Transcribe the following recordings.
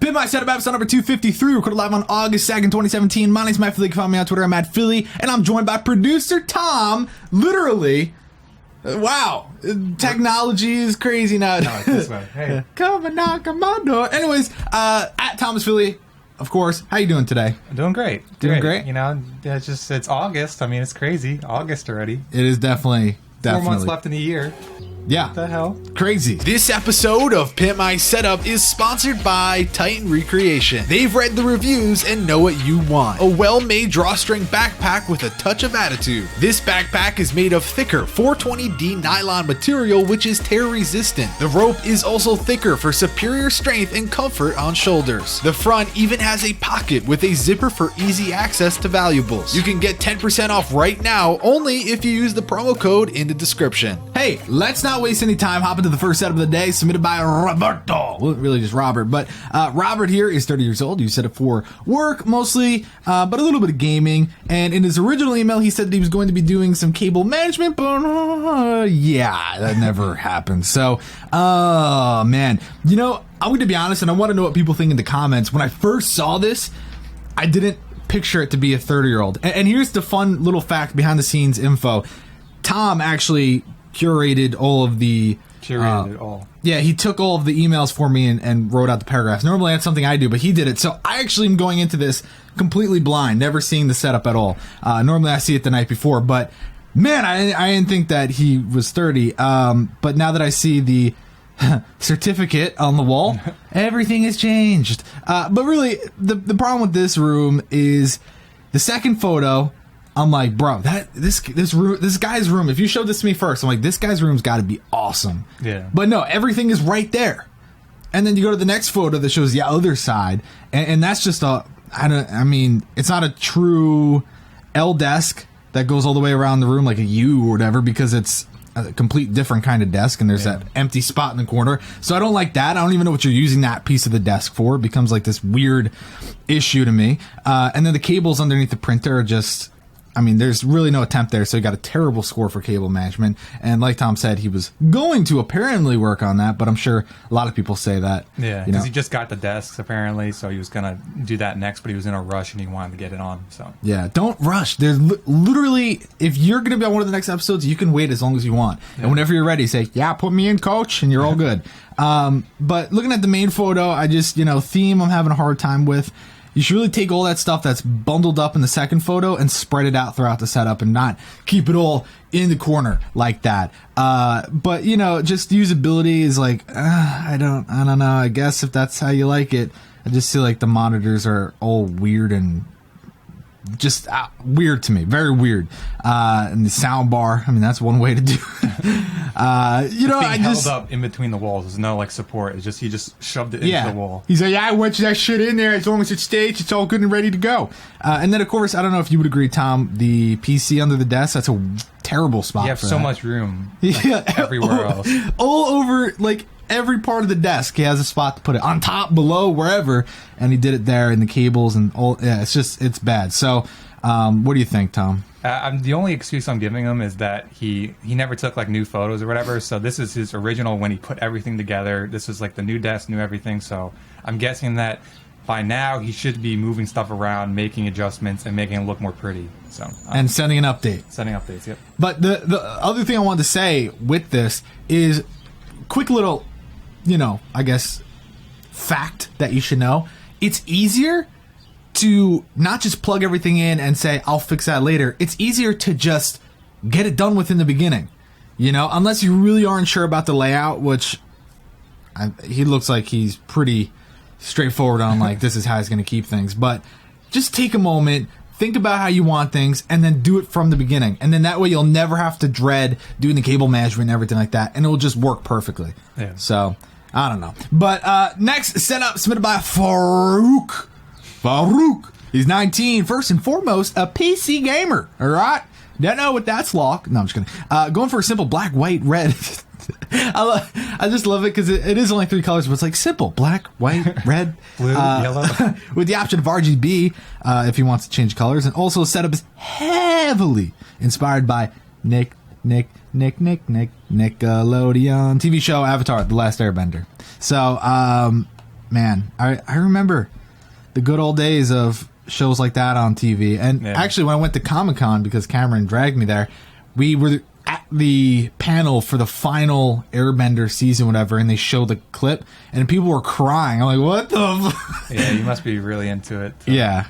Pimp, I said episode number 253, recorded live on August 2nd, 2017. My name's Matt Philly. You can find me on Twitter. I'm at Philly, and I'm joined by producer Tom. Literally, wow, technology is crazy now. No, it's this way. Hey, come and knock on my door. Anyways, at Thomas Philly, of course. How you doing today? I'm doing great. Doing great? You know, it's August. I mean, it's crazy. August already. It is definitely. 4 months left in the year. Yeah. What the hell? Crazy. This episode of Pimp My Setup is sponsored by Titan Recreation. They've read the reviews and know what you want. A well-made drawstring backpack with a touch of attitude. This backpack is made of thicker 420D nylon material, which is tear resistant. The rope is also thicker for superior strength and comfort on shoulders. The front even has a pocket with a zipper for easy access to valuables. You can get 10% off right now only if you use the promo code in the description. Hey, let's not waste any time. Hop into the first setup of the day, submitted by Roberto. Well, really just Robert, but Robert here is 30 years old. He set up for work mostly, but a little bit of gaming. And in his original email, he said that he was going to be doing some cable management, but yeah, that never happened. So, man, you know, I'm going to be honest, and I want to know what people think in the comments. When I first saw this, I didn't picture it to be a 30-year-old. And here's the fun little fact behind the scenes info. Tom actually curated all of the Curated it all. Yeah, he took all of the emails for me and wrote out the paragraphs. Normally that's something I do, but he did it. So I actually am going into this completely blind, never seeing the setup at all. Normally I see it the night before, but man, I didn't think that he was 30. But now that I see the certificate on the wall, everything has changed. But really, the problem with this room is the second photo. I'm like, bro, this guy's room, if you showed this to me first, I'm like, this guy's room's got to be awesome. Yeah. But no, everything is right there. And then you go to the next photo that shows the other side, and that's just it's not a true L desk that goes all the way around the room like a U or whatever, because it's a complete different kind of desk, and there's that empty spot in the corner. So I don't like that. I don't even know what you're using that piece of the desk for. It becomes like this weird issue to me. And then the cables underneath the printer are just... I mean, there's really no attempt there, so he got a terrible score for cable management. And like Tom said, he was going to apparently work on that, but I'm sure a lot of people say that. Yeah, because he just got the desks, apparently, so he was going to do that next, but he was in a rush and he wanted to get it on. So yeah, don't rush. There's literally, if you're going to be on one of the next episodes, you can wait as long as you want. Yeah. And whenever you're ready, say, yeah, put me in, coach, and you're all good. But looking at the main photo, I just, theme I'm having a hard time with. You should really take all that stuff that's bundled up in the second photo and spread it out throughout the setup and not keep it all in the corner like that. But just usability is like, I don't know. I guess if that's how you like it, I just feel like the monitors are all weird and just weird to me, very weird. And the sound bar, I mean, that's one way to do it. I just held up in between the walls. There's no support. It's just he just shoved it into the wall. He's like, yeah, I want that shit in there. As long as it's staged, it's all good and ready to go. And then of course, I don't know if you would agree, Tom, the PC under the desk, that's a terrible spot. You have for so that. much room everywhere else. All over, every part of the desk, he has a spot to put it on top, below, wherever, and he did it there in the cables and all. Yeah, it's bad. So, what do you think, Tom? The only excuse I'm giving him is that he never took new photos or whatever. So this is his original when he put everything together. This is the new desk, new everything. So I'm guessing that by now he should be moving stuff around, making adjustments, and making it look more pretty. So and sending an update. Sending updates. Yep. But the other thing I wanted to say with this is quick little. I guess, fact that you should know. It's easier to not just plug everything in and say, I'll fix that later. It's easier to just get it done within the beginning. Unless you really aren't sure about the layout, which he looks like he's pretty straightforward on, this is how he's going to keep things. But just take a moment, think about how you want things, and then do it from the beginning. And then that way you'll never have to dread doing the cable management and everything like that. And it will just work perfectly. Yeah. So... I don't know. But next setup submitted by Farouk. He's 19. First and foremost, a PC gamer. All right? Don't know what that's like. No, I'm just kidding. Going for a simple black, white, red. I just love it because it is only 3 colors, but it's simple. Black, white, red. Blue, yellow. With the option of RGB if he wants to change colors. And also, the setup is heavily inspired by Nickelodeon TV show Avatar: The Last Airbender. So man, I remember the good old days of shows like that on TV. And actually, when I went to Comic-Con, because Cameron dragged me there, we were at the panel for the final Airbender season, whatever, and they showed the clip, and people were crying. I'm like, what the Yeah, you must be really into it. Yeah.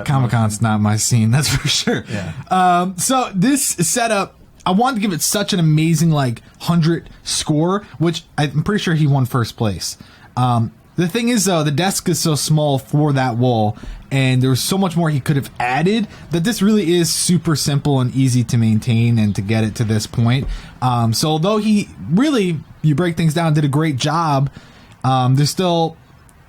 Comic-Con's not my scene, that's for sure. Yeah. So this setup, I wanted to give it such an amazing, 100 score, which I'm pretty sure he won first place. The thing is, though, the desk is so small for that wall, and there's so much more he could have added, that this really is super simple and easy to maintain and to get it to this point. So although he really, you break things down, did a great job, there's still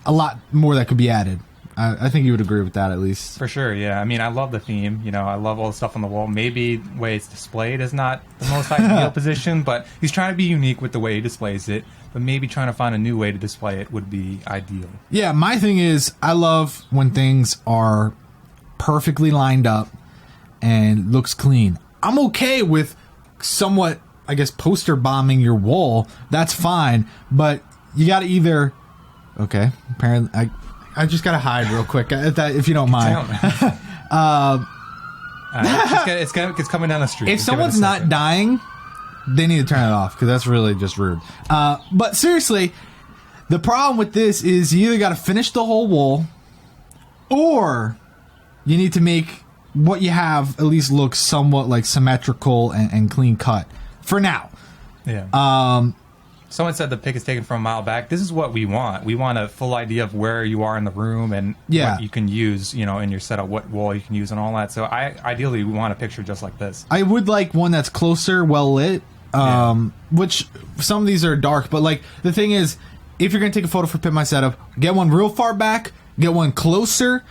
a lot more that could be added. I think you would agree with that, at least. For sure, yeah. I mean, I love the theme. I love all the stuff on the wall. Maybe the way it's displayed is not the most ideal position, but he's trying to be unique with the way he displays it. But maybe trying to find a new way to display it would be ideal. Yeah, my thing is, I love when things are perfectly lined up and looks clean. I'm okay with somewhat, I guess, poster bombing your wall. That's fine, but you got to either... Okay, apparently... I just gotta hide real quick, if you don't mind. It's coming down the street. If someone's not dying, they need to turn it off, because that's really just rude. But seriously, the problem with this is you either gotta finish the whole wall, or you need to make what you have at least look somewhat symmetrical and clean cut. For now. Yeah. Someone said the pic is taken from a mile back. This is what we want. We want a full idea of where you are in the room and what you can use, in your setup, what wall you can use and all that. So ideally, we want a picture just like this. I would like one that's closer, well lit, which some of these are dark. But the thing is, if you're going to take a photo for Pimp My Setup, get one real far back, get one closer,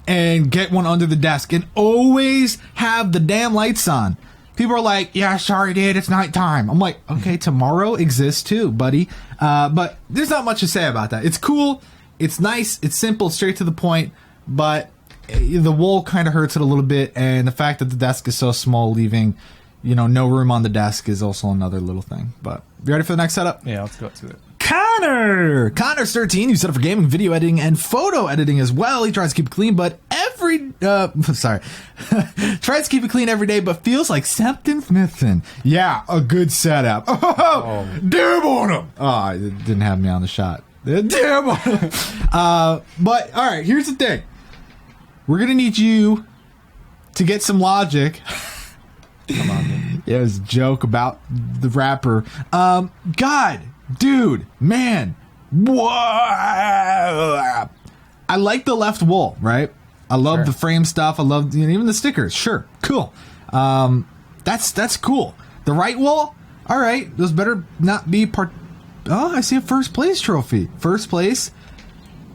and get one under the desk. And always have the damn lights on. People are like, yeah, sorry, dude, it's nighttime. I'm like, okay, tomorrow exists too, buddy. But there's not much to say about that. It's cool, it's nice, it's simple, straight to the point, but the wall kind of hurts it a little bit, and the fact that the desk is so small, leaving, no room on the desk is also another little thing. But you ready for the next setup? Yeah, let's go to it. Connor's 13. He's set up for gaming, video editing, and photo editing as well. He tries to keep it clean, but tries to keep it clean every day, but feels like something's missing. Yeah, a good setup. Oh, damn on him. Oh, it didn't have me on the shot. Damn on him. But all right, here's the thing. We're gonna need you to get some logic. Come on, man. Yeah, it was a joke about the rapper. God. Dude, man, whoa. I like the left wall, right? I love the frame stuff. I love even the stickers. Sure, cool. That's cool. The right wall, all right. Those better not be part. Oh, I see a first place trophy. First place.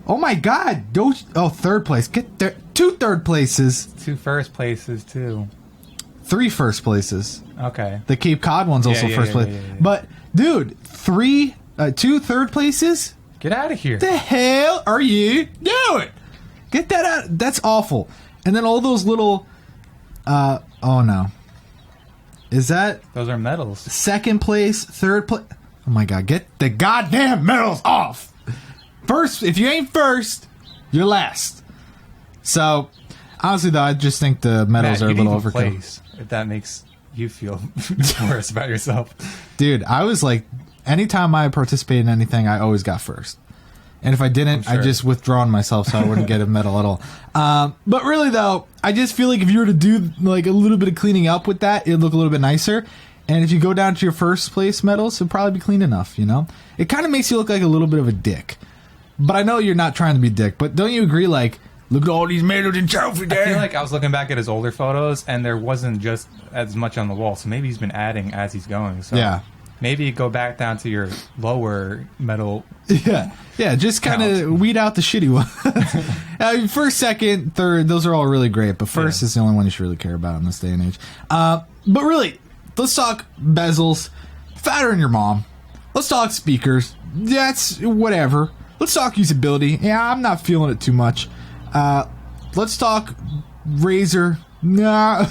Oh my God! Third place. Get there. 2 third places. 2 first places too. 3 first places. Okay. The Cape Cod one's also first place. Yeah. But dude, 2 third places? Get out of here. The hell are you doing? Get that out. That's awful. And then all those little oh no. Is that those are medals? Second place, third place. Oh my God, get the goddamn medals off. First, if you ain't first, you're last. So honestly though, I just think the medals are a little overkill. If that makes you feel worse about yourself. Dude, I was like, anytime I participated in anything, I always got first. And if I didn't, I just withdrawn myself so I wouldn't get a medal at all. But really, though, I just feel like if you were to do a little bit of cleaning up with that, it'd look a little bit nicer. And if you go down to your first place medals, it'd probably be clean enough, It kind of makes you look like a little bit of a dick. But I know you're not trying to be a dick. But don't you agree, look at all these medals and trophies there? I feel like I was looking back at his older photos, and there wasn't just as much on the wall. So maybe he's been adding as he's going. So yeah. Maybe go back down to your lower medal. Yeah, just kind of weed out the shitty ones. First, second, third, those are all really great, but first is the only one you should really care about in this day and age. But really, let's talk bezels, fatter than your mom. Let's talk speakers. That's whatever. Let's talk usability. Yeah, I'm not feeling it too much. Let's talk Razer. Nah.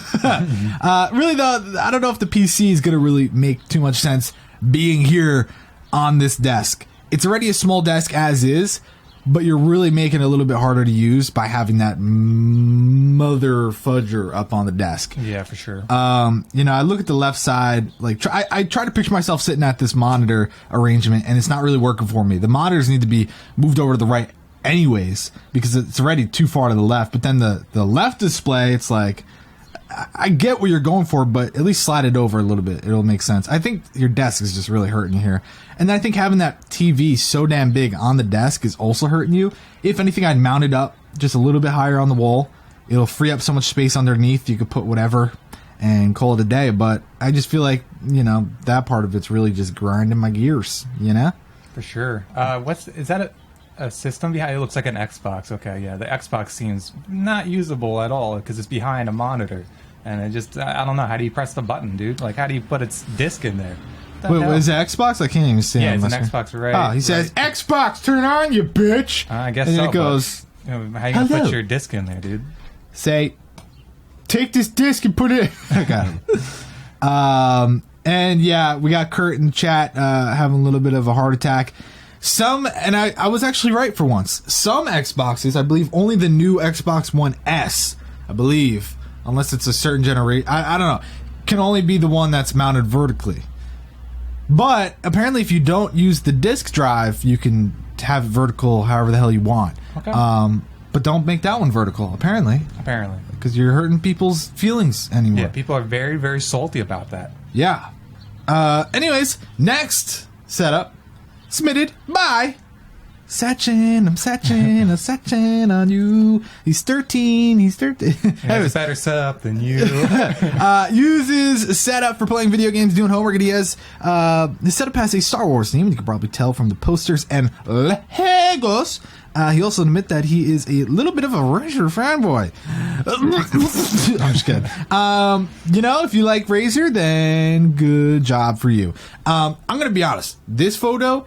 Really though, I don't know if the PC is going to really make too much sense being here on this desk. It's already a small desk as is, but you're really making it a little bit harder to use by having that mother fudger up on the desk. Yeah, for sure. You know, I look at the left side, like I try to picture myself sitting at this monitor arrangement, and it's not really working for me. The monitors need to be moved over to the right anyways, because it's already too far to the left. But then the left display, it's like, I get what you're going for, but at least slide it over a little bit. It'll make sense. I think your desk is just really hurting you here. And I think having that TV so damn big on the desk is also hurting you. If anything, I'd mount it up just a little bit higher on the wall. It'll free up so much space underneath. You could put whatever and call it a day. But I just feel like, you know, that part of it's really just grinding my gears, you know? For sure. Is that a system behind it? Looks like an Xbox. Okay, yeah. The Xbox seems not usable at all because it's behind a monitor. And it just, I don't know. How do you press the button, dude? Like, how do you put its disc in there? Wait, what is it, Xbox? I can't even see it. Yeah, it's an Xbox, right? Oh, he says, Xbox, turn on, you bitch! I guess and so. And it goes, how you gonna put your disc in there, dude? Say, take this disc and put it... I got it. And yeah, we got Kurt in the chat having a little bit of a heart attack. And I was actually right for once. Some Xboxes, I believe only the new Xbox One S, I believe, unless it's a certain generation, I don't know, can only be the one that's mounted vertically. But apparently if you don't use the disk drive, you can have it vertical however the hell you want. Okay. But don't make that one vertical, apparently. Apparently. Because you're hurting people's feelings anymore. Yeah, people are very, very salty about that. Yeah. Anyways, next setup submitted by Sachin. I'm Sachin on you. He's 13. He's 13. He has a better setup than you. Uses a setup for playing video games, doing homework, and he has his setup has a Star Wars theme, and you can probably tell from the posters and Legos. He also admit that he is a little bit of a Razor fanboy. I'm just kidding. You know, if you like Razor, then good job for you. I'm gonna be honest. This photo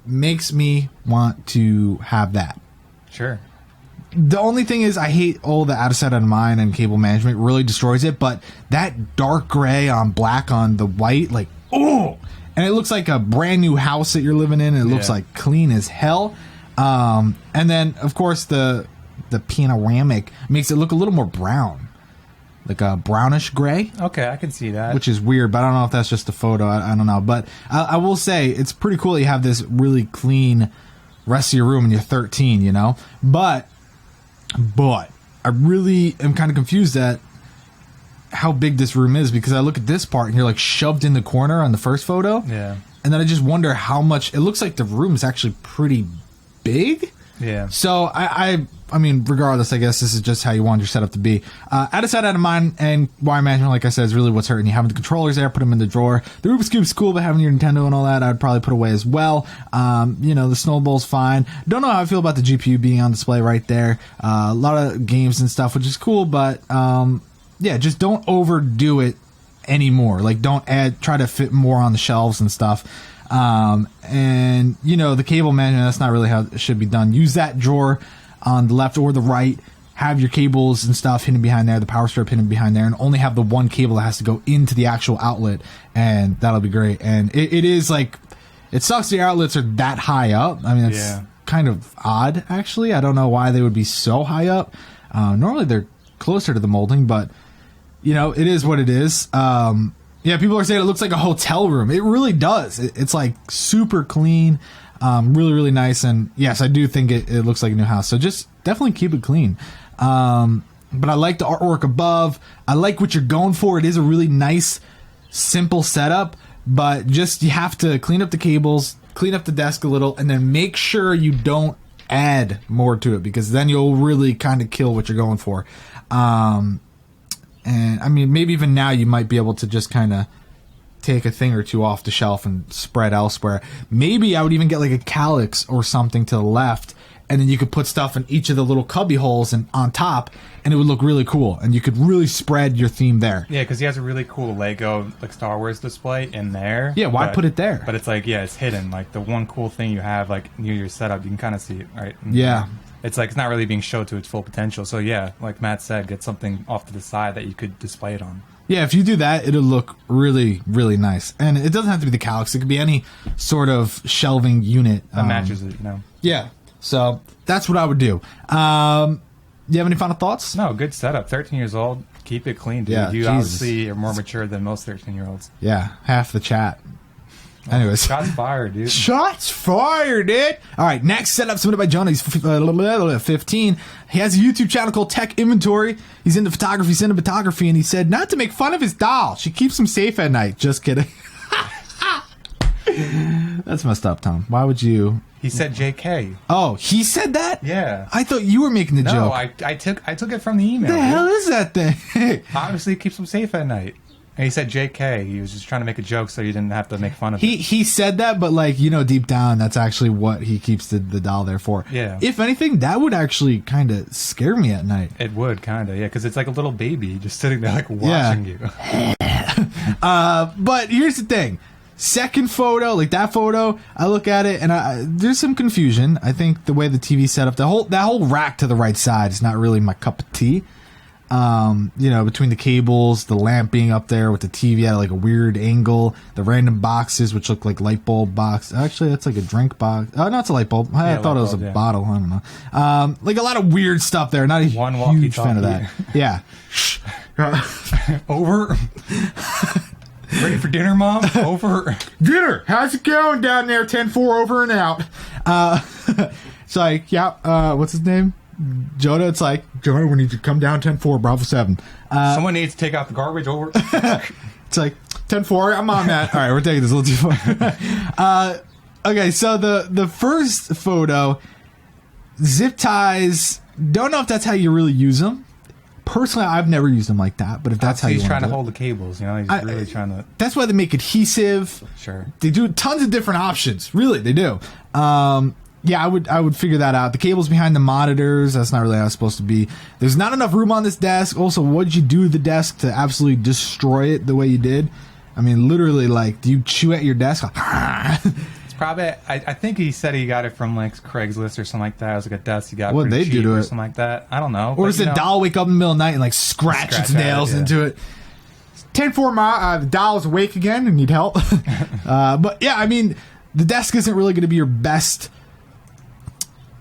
makes me want to have that. Sure. The only thing is I hate all the out of sight, out of mind and cable management. Really destroys it. But that dark gray on black on the white, like, oh, and it looks like a brand new house that you're living in. And it looks like clean as hell. And then of course the panoramic makes it look a little more brown, like a brownish gray. Okay, I can see that. Which is weird, but I don't know if that's just a photo. I don't know. But I will say it's pretty cool that you have this really clean rest of your room and you're 13, you know? But I really am kind of confused at how big this room is, because I look at this part and you're like shoved in the corner on the first photo. Yeah. And then I just wonder how much... It looks like the room is actually pretty big. Yeah. So I mean, regardless, I guess this is just how you want your setup to be. Out of sight, out of mind, and wire management, like I said, is really what's hurting you. Having the controllers there, put them in the drawer. The Rubik's Cube's cool, but having your Nintendo and all that, I'd probably put away as well. You know, the Snowball's fine. Don't know how I feel about the GPU being on display right there. A lot of games and stuff, which is cool, but yeah, just don't overdo it anymore. Like, don't try to fit more on the shelves and stuff. And you know, the cable management, that's not really how it should be done. Use that drawer on the left or the right, have your cables and stuff hidden behind there, the power strip hidden behind there, and only have the one cable that has to go into the actual outlet, and that'll be great. And it is like, it sucks the outlets are that high up. I mean, it's kind of odd, actually. I don't know why they would be so high up. Normally they're closer to the molding, but you know, it is what it is. Yeah, people are saying it looks like a hotel room. It really does. It's like super clean, really, really nice. And yes, I do think it looks like a new house. So just definitely keep it clean. But I like the artwork above. I like what you're going for. It is a really nice, simple setup. But just, you have to clean up the cables, clean up the desk a little, and then make sure you don't add more to it, because then you'll really kind of kill what you're going for. And I mean, maybe even now you might be able to just kind of take a thing or two off the shelf and spread elsewhere. Maybe I would even get like a calyx or something to the left, and then you could put stuff in each of the little cubby holes and on top, and it would look really cool. And you could really spread your theme there. Yeah, because he has a really cool Lego like Star Wars display in there. Yeah, why put it there? But it's like, yeah, it's hidden. Like the one cool thing you have like near your setup, you can kind of see it, right? And yeah. It's like, it's not really being showed to its full potential. So yeah, like Matt said, get something off to the side that you could display it on. Yeah, if you do that, it'll look really, really nice. And it doesn't have to be the calyx. It could be any sort of shelving unit. That matches it, you know? Yeah. So that's what I would do. You have any final thoughts? No, good setup. 13 years old. Keep it clean, dude. Yeah, you Jesus. obviously are more mature than most 13-year-olds. Yeah, half the chat. Anyways. Shots fired, dude. Shots fired, dude. All right, next setup submitted by Jonah. He's 15. He has a YouTube channel called Tech Inventory. He's into photography, cinematography, and he said not to make fun of his doll. She keeps him safe at night. Just kidding. That's messed up, Tom. Why would you? He said JK. Oh, he said that? Yeah. I thought you were making the joke. No, I took it from the email. What the hell is that thing? Obviously, it keeps him safe at night. And he said JK. He was just trying to make a joke so you didn't have to make fun of it. He said that, but like, you know, deep down, that's actually what he keeps the doll there for. Yeah. If anything, that would actually kind of scare me at night. It would, kind of, yeah, because it's like a little baby just sitting there like watching you. But here's the thing. Second photo, like that photo, I look at it and there's some confusion. I think the way the TV set up, that whole rack to the right side is not really my cup of tea. You know, between the cables, the lamp being up there with the TV at like a weird angle, the random boxes which look like light bulb box. Actually, that's like a drink box. Oh, no, it's a light bulb. I thought it was a bottle. I don't know. Like a lot of weird stuff there. Not a huge fan of that. Yeah. Over. Ready for dinner, Mom? Over. Dinner. How's it going down there? 10-4 over and out. It's like, yeah, what's his name? Jonah. It's like, Jonah, we need you to come down 10-4, Bravo 7. Someone needs to take out the garbage. Over. It's like, 10-4, I'm on that. All right, we're taking this a little too far. Okay, so the first photo, zip ties, don't know if that's how you really use them. Personally, I've never used them like that, but if that's how you want to do it. He's trying to hold the cables, you know? He's really trying to... That's why they make adhesive. Sure. They do tons of different options. Really, they do. Yeah, I would figure that out. The cables behind the monitors, that's not really how it's supposed to be. There's not enough room on this desk. Also, what did you do to the desk to absolutely destroy it the way you did? I mean, literally, like, do you chew at your desk? Probably, I think he said he got it from like Craigslist or something like that. It was like a desk he got. What they do to or it? Something like that. I don't know. Or does the doll wake up in the middle of the night and like scratch its nails into it? 10-4, the doll is awake again and need help. But yeah, I mean, the desk isn't really going to be your best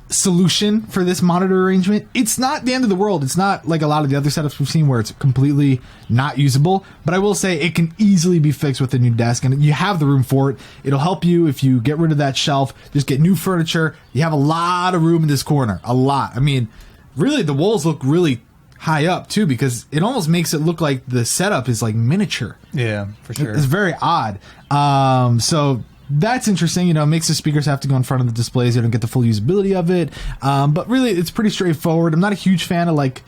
solution for this monitor arrangement. It's not the end of the world. It's not like a lot of the other setups we've seen where it's completely not usable, but I will say it can easily be fixed with a new desk, and you have the room for it. It'll help you if you get rid of that shelf, just get new furniture. You have a lot of room in this corner. A lot. I mean, really, the walls look really high up too, because it almost makes it look like the setup is like miniature. Yeah, for sure. It's very odd. So that's interesting. You know, it makes the speakers have to go in front of the displays. You don't get the full usability of it. But really, it's pretty straightforward. I'm not a huge fan of like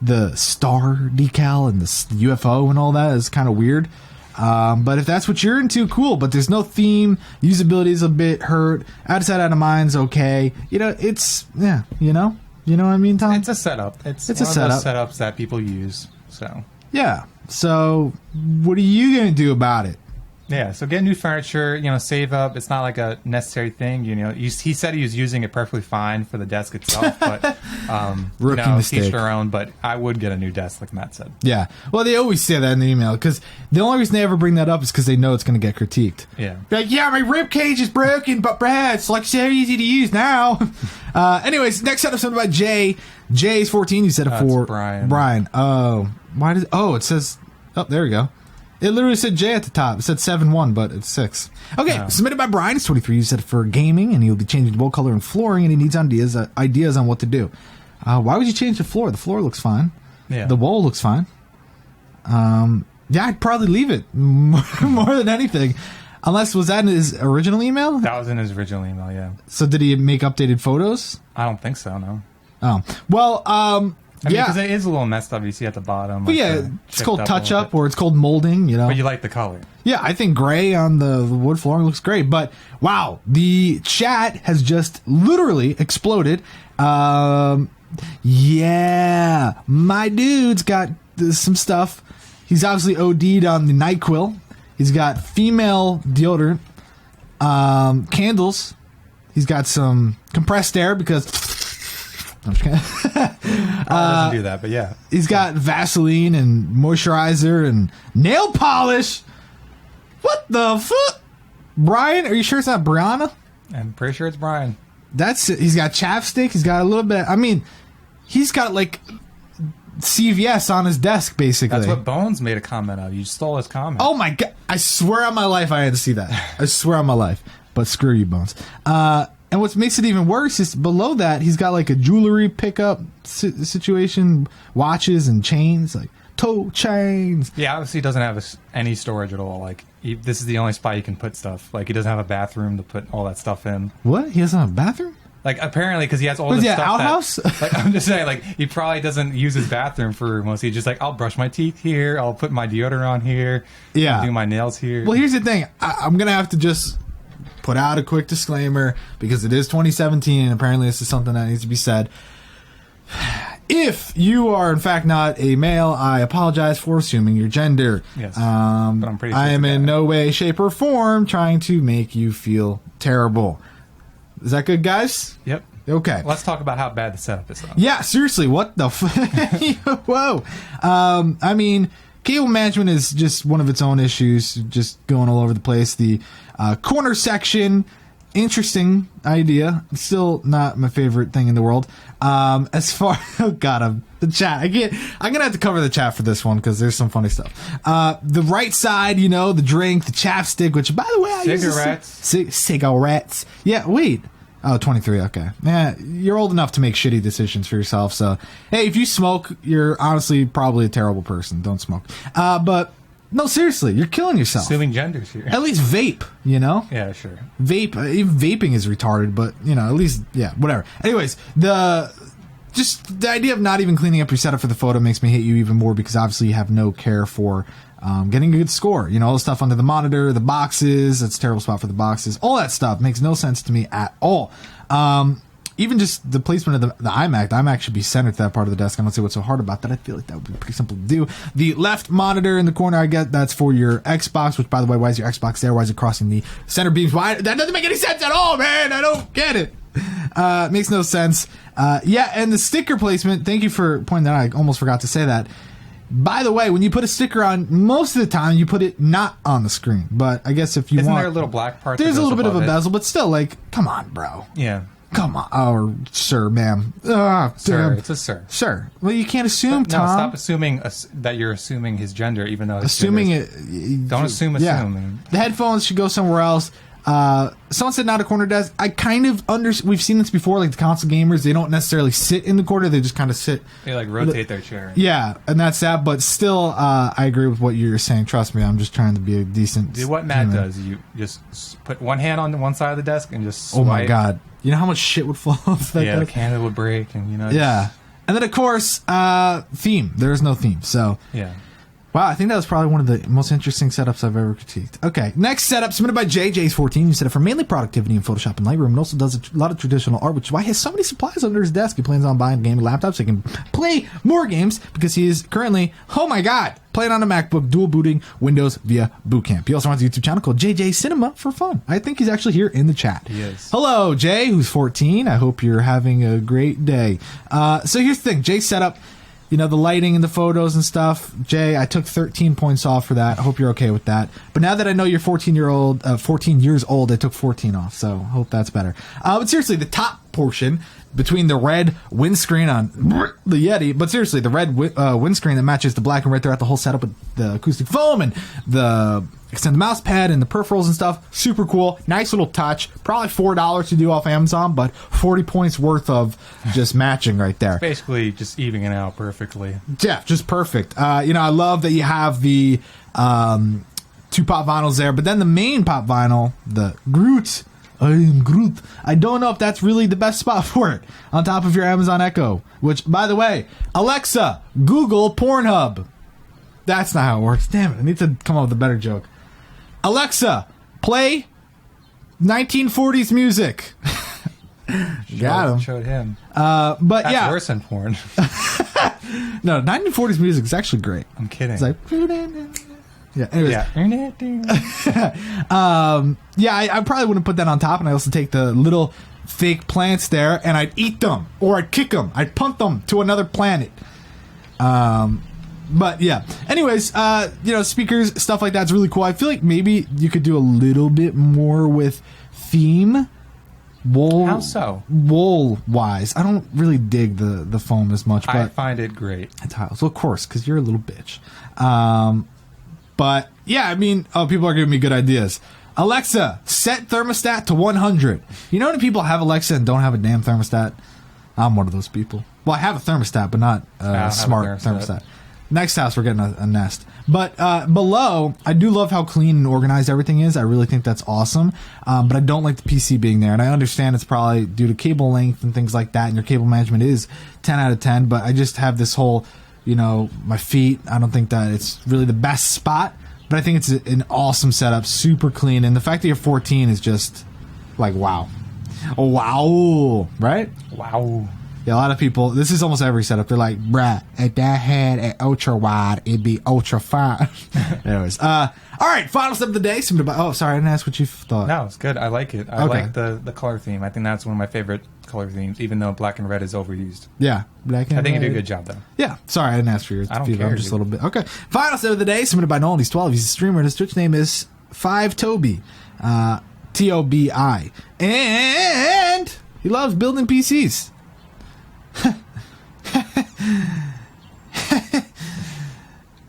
the star decal and the UFO and all that. It's kind of weird. But if that's what you're into, cool. But there's no theme. Usability is a bit hurt. Out of sight, out of mind's okay. You know, it's, yeah, you know what I mean, Tom? It's a setup. It's a one setup. of those setups that people use. So yeah. So what are you going to do about it? Yeah, so get new furniture, you know, save up. It's not like a necessary thing, you know. He said he was using it perfectly fine for the desk itself, but Rookie mistake. Each their own. But I would get a new desk, like Matt said. Yeah, well, they always say that in the email because the only reason they ever bring that up is because they know it's going to get critiqued. Yeah, like, yeah, my rib cage is broken, but Brad, it's like so easy to use now. Anyways, next setup something about Jay. Jay's 14. You said it for Brian. Brian. Oh, why did? Oh, it says. Oh, there we go. It literally said J at the top. It said 7-1, but it's 6. Okay, submitted by Brian. It's 23. You said for gaming, and he'll be changing the wall color and flooring, and he needs ideas on what to do. Why would you change the floor? The floor looks fine. Yeah. The wall looks fine. Yeah, I'd probably leave it more than anything. Unless, was that in his original email? That was in his original email, yeah. So did he make updated photos? I don't think so, no. Oh. Well, I mean, because it is a little messed up. You see at the bottom. But like yeah, it's called touch up or it's called molding, you know. But you like the color. Yeah, I think gray on the wood flooring looks great. But wow, the chat has just literally exploded. Yeah, my dude's got some stuff. He's obviously OD'd on the NyQuil. He's got female deodorant, candles. He's got some compressed air because... I'm just kidding. Doesn't do that, but yeah. He's got Vaseline and moisturizer and nail polish. What the fuck? Brian, are you sure it's not Brianna? I'm pretty sure it's Brian. That's it. He's got chapstick. He's got a little bit. I mean, he's got like CVS on his desk, basically. That's what Bones made a comment of. You stole his comment. Oh my god! I swear on my life I had to see that. I swear on my life. But screw you, Bones. And what makes it even worse is below that he's got like a jewelry pickup situation, watches and chains, like toe chains. Yeah, obviously he doesn't have any storage at all. Like this is the only spot you can put stuff. Like he doesn't have a bathroom to put all that stuff in. What? He doesn't have a bathroom? Like apparently because he has all this stuff. Outhouse? Like I'm just saying, like he probably doesn't use his bathroom for most. He's just like, I'll brush my teeth here. I'll put my deodorant on here. Yeah. I'll do my nails here. Well, here's the thing. I'm gonna have to just put out a quick disclaimer because it is 2017 and apparently this is something that needs to be said. If you are in fact not a male, I apologize for assuming your gender. Yes, but I'm pretty sure I am in no way, shape, or form trying to make you feel terrible. Is that good, guys? Yep. Okay. Let's talk about how bad the setup is, though. Yeah, seriously, what the Whoa. I mean, cable management is just one of its own issues, just going all over the place. The corner section, interesting idea. Still not my favorite thing in the world. As far, oh god, the chat. I'm gonna have to cover the chat for this one because there's some funny stuff. The right side, you know, the drink, the chapstick, which by the way, I cigarettes. Cigarettes. Yeah, wait. Oh, 23, okay. Yeah, you're old enough to make shitty decisions for yourself, so... Hey, if you smoke, you're honestly probably a terrible person. Don't smoke. But, no, seriously, you're killing yourself. Assuming genders here. At least vape, you know? Yeah, sure. Vape, even vaping is retarded, but, you know, at least, yeah, whatever. Anyways, just the idea of not even cleaning up your setup for the photo makes me hate you even more because obviously you have no care for... getting a good score, you know, all the stuff under the monitor, the boxes, that's a terrible spot for the boxes, all that stuff makes no sense to me at all. Even just the placement of the iMac, the iMac should be centered to that part of the desk. I don't see what's so hard about that. I feel like that would be pretty simple to do. The left monitor in the corner, I get that's for your Xbox, which by the way, why is your Xbox there? Why is it crossing the center beams? Why? That doesn't make any sense at all, man. I don't get it. Makes no sense. Yeah, and the sticker placement, thank you for pointing that out. I almost forgot to say that. By the way, when you put a sticker on, most of the time you put it not on the screen. But I guess if you Isn't want... there a little black part? There's a little bit of a bezel, but still, like, come on, bro. Yeah. Come on. Or sir, ma'am. Sir, it's a sir. Sir. Well, you can't assume, Tom. No, stop assuming that you're assuming his gender, even though his assuming gender it... Don't assume. Yeah. The headphones should go somewhere else. Someone said not a corner desk. I kind of we've seen this before, like the console gamers, they don't necessarily sit in the corner, they just kind of sit. They like rotate their chair. Yeah, and that's that, but still, I agree with what you're saying. Trust me, I'm just trying to be a decent... What Matt does, you just put one hand on one side of the desk and just swipe. Oh my god. You know how much shit would fall off that desk? The candle would break and, you know... Yeah. And then, of course, theme. There is no theme, so... Yeah. Wow, I think that was probably one of the most interesting setups I've ever critiqued. Okay, next setup submitted by JJ's14. You set it for mainly productivity in Photoshop and Lightroom, and also does a lot of traditional art, which is why he has so many supplies under his desk. He plans on buying gaming laptops so he can play more games because he is currently, oh my god, playing on a MacBook, dual booting Windows via Boot Camp. He also runs a YouTube channel called JJ Cinema for fun. I think he's actually here in the chat. He is. Hello, Jay, who's 14. I hope you're having a great day. So here's the thing. Jay's setup. You know, the lighting and the photos and stuff. Jay, I took 13 points off for that. I hope you're okay with that. But now that I know you're 14 years old, I took 14 off. So hope that's better. But seriously, the top portion between the red windscreen on the Yeti, but seriously, the red windscreen that matches the black and red throughout the whole setup with the acoustic foam and the extended mouse pad and the peripherals and stuff. Super cool. Nice little touch. Probably $4 to do off Amazon, but 40 points worth of just matching right there. Basically, just evening it out perfectly. Yeah, just perfect. You know, I love that you have the two pop vinyls there, but then the main pop vinyl, the Groot. I am Groot. I don't know if that's really the best spot for it. On top of your Amazon Echo, which, by the way, Alexa, Google Pornhub. That's not how it works. Damn it, I need to come up with a better joke. Alexa, play 1940s music. Got him. Showed him. But that's yeah, worse than porn. No, 1940s music is actually great. I'm kidding. It's like, yeah. Anyways. Yeah. I probably wouldn't put that on top, and I also take the little fake plants there, and I'd eat them, or I'd kick them, I'd punt them to another planet. But yeah. Anyways, you know, speakers, stuff like that's really cool. I feel like maybe you could do a little bit more with theme. Wool. How so? Wool wise, I don't really dig the foam as much. But I find it great. Tiles, well, of course, because you're a little bitch. But yeah, I mean, people are giving me good ideas. Alexa, set thermostat to 100. You know when people have Alexa and don't have a damn thermostat? I'm one of those people. Well, I have a thermostat, but not a smart thermostat. Next house, we're getting a Nest. But below, I do love how clean and organized everything is. I really think that's awesome. But I don't like the PC being there. And I understand it's probably due to cable length and things like that. And your cable management is 10 out of 10. But I just have this whole, my feet. I don't think that it's really the best spot. But I think it's an awesome setup. Super clean. And the fact that you're 14 is just like, wow. Oh, wow. Right? Wow. Yeah, a lot of people, this is almost every setup. They're like, bruh, if that had an ultra wide, it'd be ultra fine. Anyways, all right, final step of the day. Oh, sorry, I didn't ask what you thought. No, it's good. I like it. I like the color theme. I think that's one of my favorite color themes, even though black and red is overused. Yeah, black and red. I think you did a good job, though. Yeah, sorry, I didn't ask for yours. I don't care. I'm just a little bit. Okay, final step of the day, submitted by Nolan. He's 12. He's a streamer, and his Twitch name is 5Toby. Tobi. And he loves building PCs.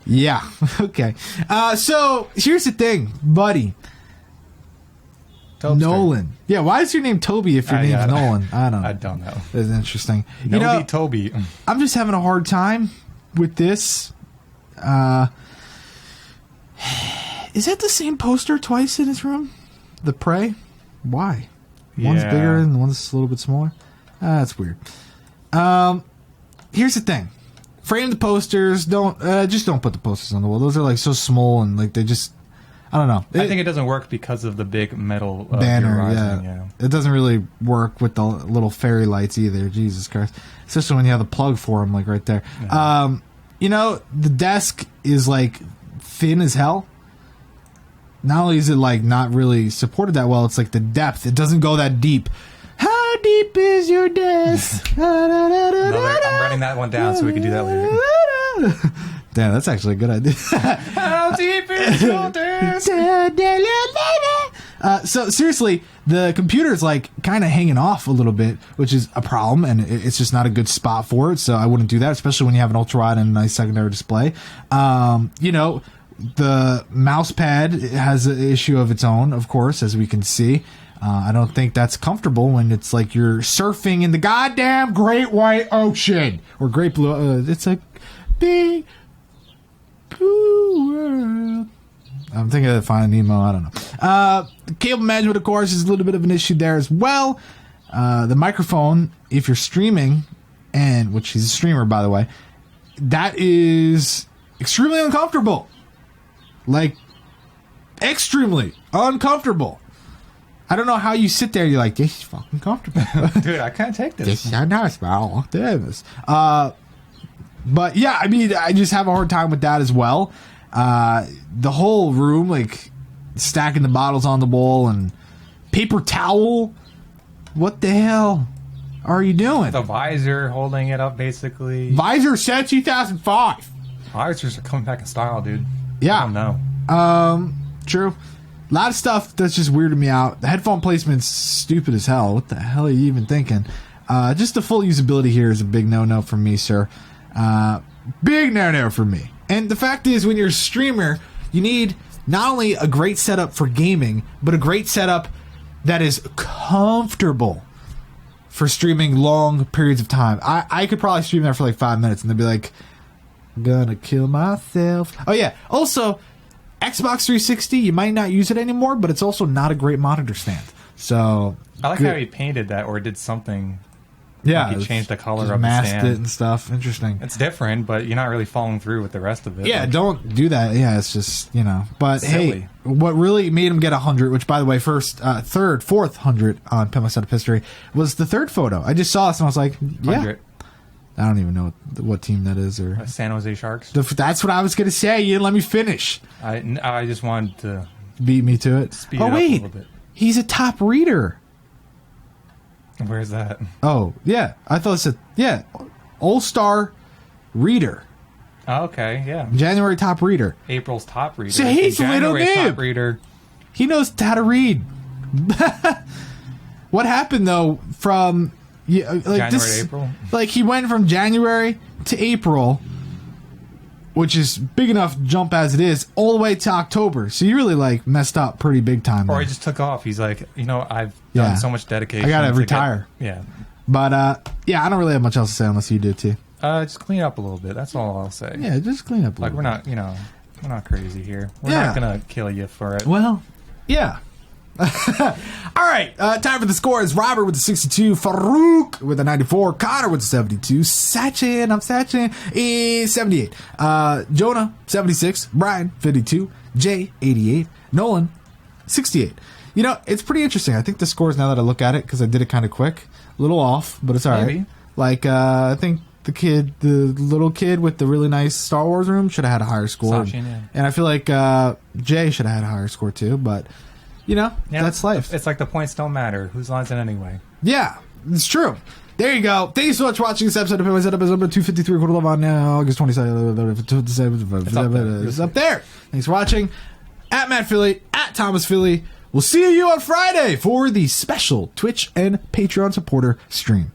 Yeah, okay. So here's the thing, buddy. Tobster. Nolan. Yeah, why is your name Toby if your name's Nolan? I don't know. That's interesting. Toby. I'm just having a hard time with this. Is that the same poster twice in his room? The Prey? Why? Yeah. One's bigger and one's a little bit smaller. That's weird. Here's the thing. Frame the posters. Don't put the posters on the wall. Those are like so small and like they just, I don't know. I think it doesn't work because of the big metal banner. Yeah. It doesn't really work with the little fairy lights either. Jesus Christ. Especially when you have the plug for them like right there. Yeah. The desk is like thin as hell. Not only is it like not really supported that well, it's like the depth. It doesn't go that deep. How deep is your desk? I'm writing that one down so we can do that later. Damn, that's actually a good idea. How deep is your desk? So seriously, the computer's like kind of hanging off a little bit, which is a problem, and it's just not a good spot for it. So I wouldn't do that, especially when you have an ultra wide and a nice secondary display. The mouse pad has an issue of its own, of course, as we can see. I don't think that's comfortable when it's like you're surfing in the goddamn Great White Ocean or Great Blue. It's a big blue world. I'm thinking of Finding Nemo. I don't know. The cable management, of course, is a little bit of an issue there as well. The microphone, if you're streaming, and which he's a streamer, by the way, that is extremely uncomfortable. Like, extremely uncomfortable. I don't know how you sit there. You're like, this is fucking comfortable. Dude, I can't take this. This is nice, man. But yeah, I mean, I just have a hard time with that as well. The whole room, like, stacking the bottles on the wall and paper towel. What the hell are you doing? The visor holding it up, basically. Visor said 2005. Visors are coming back in style, dude. Yeah. I don't know. True. A lot of stuff that's just weirded me out. The headphone placement's stupid as hell. What the hell are you even thinking? Just the full usability here is a big no-no for me, sir. Big no-no for me. And the fact is, when you're a streamer, you need not only a great setup for gaming, but a great setup that is comfortable for streaming long periods of time. I could probably stream there for like 5 minutes and they'd be like, gonna kill myself. Oh yeah, also Xbox 360, you might not use it anymore, but it's also not a great monitor stand. So I like how he painted that or did something. Yeah, like he changed the color of the masked stand. It and stuff. Interesting. It's different, but you're not really following through with the rest of it. Yeah, don't do that. Yeah, it's just, But silly. Hey, what really made him get 100, which by the way, fourth 100 on Pimp Setup history, was the third photo. I just saw this and I was like, yeah. 100. I don't even know what team that is. Or San Jose Sharks. That's what I was going to say. You didn't let me finish. I just wanted to beat me to it. Speed it up a little bit. He's a top reader. Where's that? Oh, yeah. I thought it said, All-Star Reader. Oh, okay, yeah. January top reader. April's top reader. So he's a little noob. Top reader. He knows how to read. What happened though from January to April? Like he went from January to April, which is big enough jump as it is, all the way to October. So you really like messed up pretty big time. Or he just took off. He's like, I've done so much dedication. I gotta retire. But I don't really have much else to say unless you do too. Just clean up a little bit. That's all I'll say. Yeah, just clean up a little bit. We're not crazy here. We're not gonna kill you for it. Well, yeah. All right, time for the scores. Robert with the 62, Farouk with the 94, Connor with the 72, Sachin is 78, Jonah 76, Brian 52, Jay 88, Nolan 68. It's pretty interesting. I think the scores, now that I look at it, because I did it kind of quick, a little off, but it's all right. Like I think the little kid with the really nice Star Wars room should have had a higher score. Sachin, yeah. And I feel like Jay should have had a higher score too, but that's life. It's like the points don't matter. Whose line's in anyway? Yeah, it's true. There you go. Thank you so much for watching this episode of Pimp My Setup. It's number 253, quarter love on now, August 27th. It's up there. Thanks for watching. At Matt Philly, at Thomas Philly. We'll see you on Friday for the special Twitch and Patreon supporter stream.